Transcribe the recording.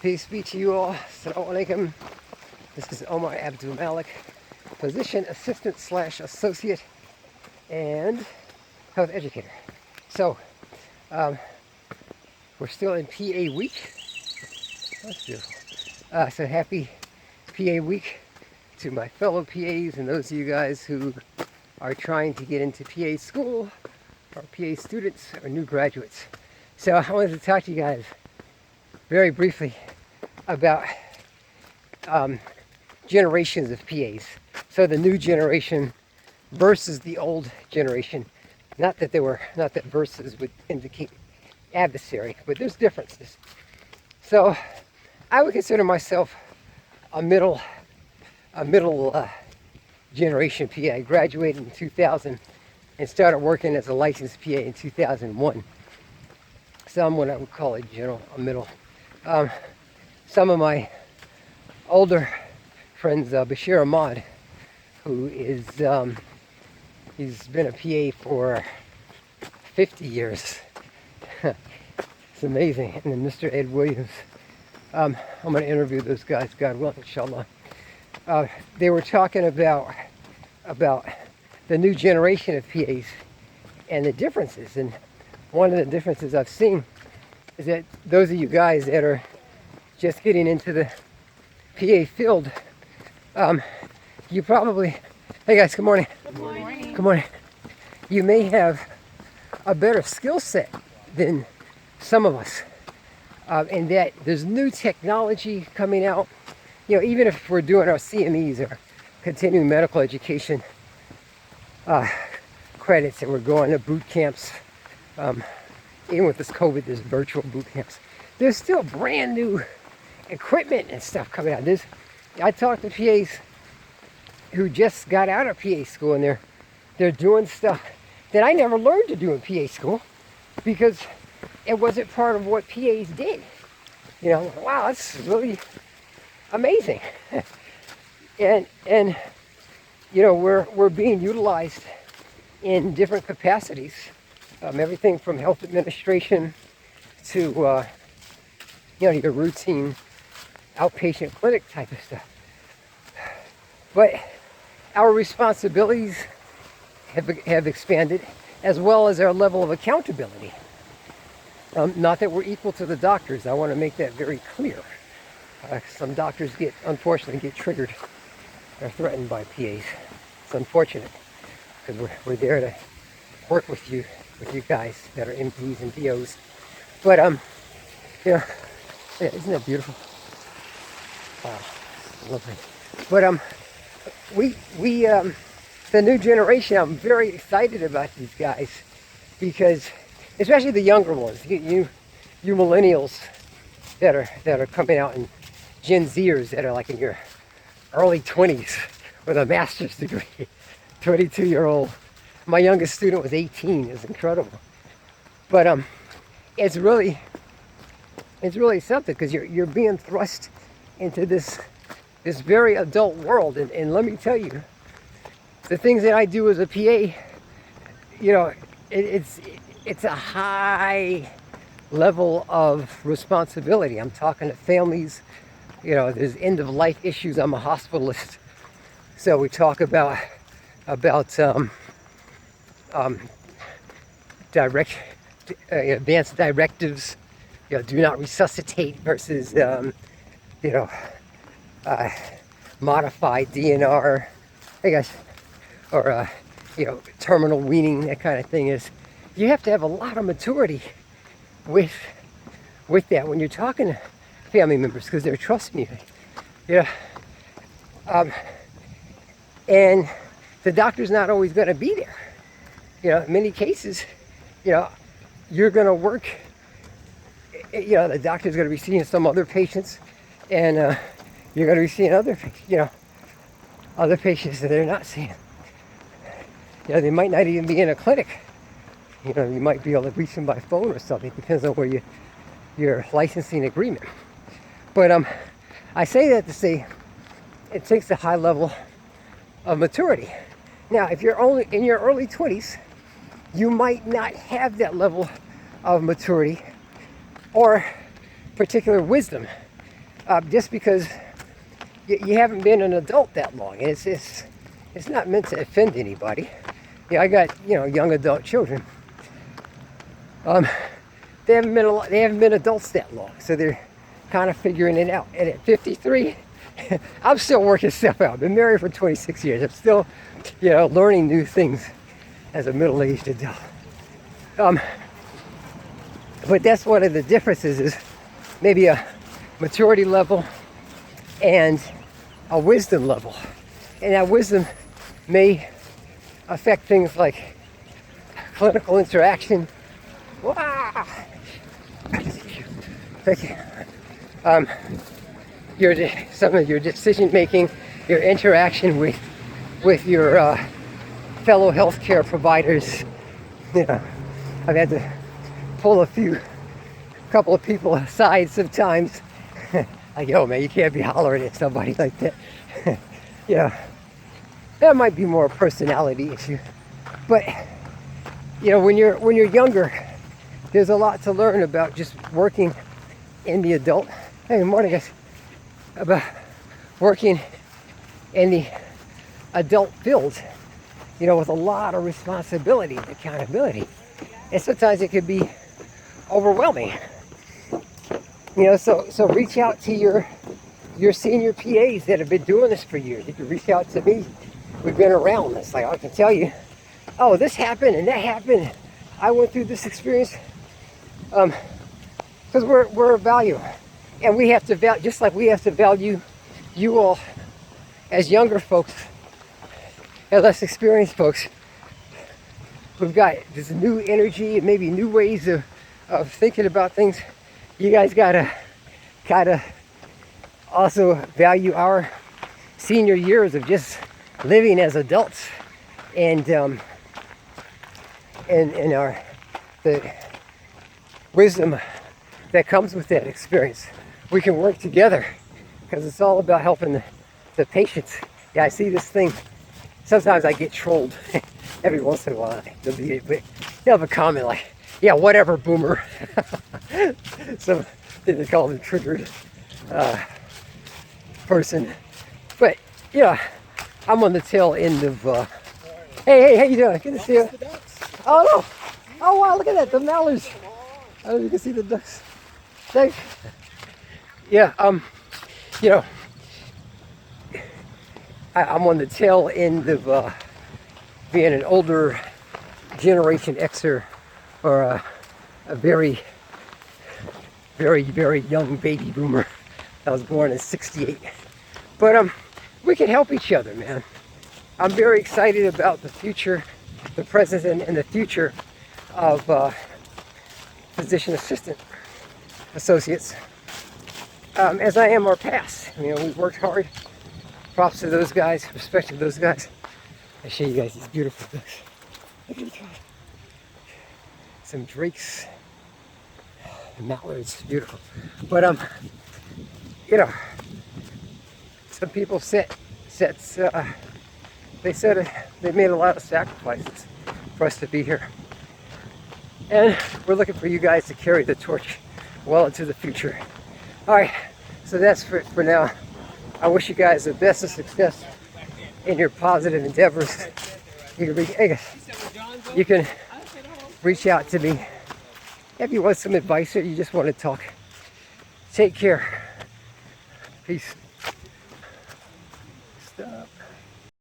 Peace be to you all. Assalamu alaikum. This is Omar Abdul Malik, physician assistant / associate and health educator. So, we're still in PA week. That's beautiful. So happy PA week to my fellow PAs and those of you guys who are trying to get into PA school, or PA students, or new graduates. So I wanted to talk to you guys very briefly about generations of PAs. So the new generation versus the old generation. Not that versus would indicate adversary, but there's differences. So I would consider myself a middle generation PA. I graduated in 2000 and started working as a licensed PA in 2001. So I'm what I would call a middle. Some of my older friends, Bashir Ahmad, who is, he's been a PA for 50 years. It's amazing. And then Mr. Ed Williams. I'm going to interview those guys, God willing, inshallah. They were talking about the new generation of PAs and the differences. And one of the differences I've seen is that those of you guys that are just getting into the PA field, you probably, hey guys, good morning. Good morning. Good morning. You may have a better skill set than some of us, in that there's new technology coming out. You know, even if we're doing our CMEs or continuing medical education credits and we're going to boot camps, even with this COVID, there's virtual boot camps. There's still brand new equipment and stuff coming out. I talked to PAs who just got out of PA school and they're doing stuff that I never learned to do in PA school because it wasn't part of what PAs did. You know, wow, that's really amazing. and you know, we're being utilized in different capacities. Everything from health administration to your routine outpatient clinic type of stuff. But our responsibilities have expanded, as well as our level of accountability. Not that we're equal to the doctors. I want to make that very clear. Some doctors unfortunately get triggered or threatened by PAs. It's unfortunate because we're there to work with you guys that are MPs and DOs. But yeah, isn't that beautiful? Wow, lovely. But we the new generation, I'm very excited about these guys because, especially the younger ones, you millennials that are coming out, and Gen Zers that are like in your early 20s with a master's degree, 22-year-old. My youngest student was 18. It's incredible. But it's really something because you're being thrust into this very adult world, and let me tell you, the things that I do as a PA, you know, it's a high level of responsibility. I'm talking to families. You know, there's end of life issues. I'm a hospitalist, so we talk about advanced directives. You know, do not resuscitate versus modified DNR. Hey guys, or terminal weaning. That kind of thing is. You have to have a lot of maturity with that when you're talking to family members because they're trusting you. Yeah. And the doctor's not always going to be there. You know, in many cases, you're going to work. The doctor's going to be seeing some other patients, and you're going to be seeing other patients that they're not seeing. They might not even be in a clinic. You might be able to reach them by phone or something. It depends on where your licensing agreement. But I say that to say it takes a high level of maturity. Now, if you're only in your early 20s, you might not have that level of maturity or particular wisdom just because you haven't been an adult that long. And it's not meant to offend anybody. Yeah, I got, young adult children. They haven't been adults that long, so they're kind of figuring it out. And at 53, I'm still working stuff out. I've been married for 26 years. I'm still, learning new things as a middle-aged adult. But that's one of the differences, is maybe a maturity level and a wisdom level. And that wisdom may affect things like clinical interaction. Wow. Thank you. Some of your decision making, your interaction with your fellow healthcare providers. I've had to pull a couple of people aside sometimes. Like, yo, man, you can't be hollering at somebody like that. That might be more a personality issue. But when you're younger, there's a lot to learn about just working in the adult. Hey, good morning, guys. About working in the adult field, with a lot of responsibility and accountability. And sometimes it can be overwhelming. So reach out to your senior PAs that have been doing this for years. You can reach out to me. We've been around this. Like, I can tell you, oh, this happened and that happened. I went through this experience. Because we're of value. And we have to value, just like we have to value you all as younger folks and less experienced folks. We've got this new energy and maybe new ways of thinking about things. You guys gotta also value our senior years of just living as adults, and the wisdom that comes with that experience. We can work together because it's all about helping the patients. Yeah, I see this thing. Sometimes I get trolled every once in a while. They'll have a comment like, yeah, whatever, boomer. So they call them triggered person. But I'm on the tail end of hey, how you doing? Good to see you. Oh no. Oh wow, look at that, the mallards. I don't know if you can see the ducks. Thanks. Yeah, I'm on the tail end of being an older generation Xer, or a very, very, very young baby boomer. I was born in '68. But we can help each other, man. I'm very excited about the future, the present, and the future of physician assistant associates, as I am our past. We've worked hard. Props to those guys, respect to those guys. I show you guys these beautiful ducks. Look at these. Some drakes, mallards, beautiful. But some people they said they made a lot of sacrifices for us to be here. And we're looking for you guys to carry the torch well into the future. All right, so that's for now. I wish you guys the best of success in your positive endeavors. You can reach out to me if you want some advice or you just want to talk. Take care. Peace. Stop.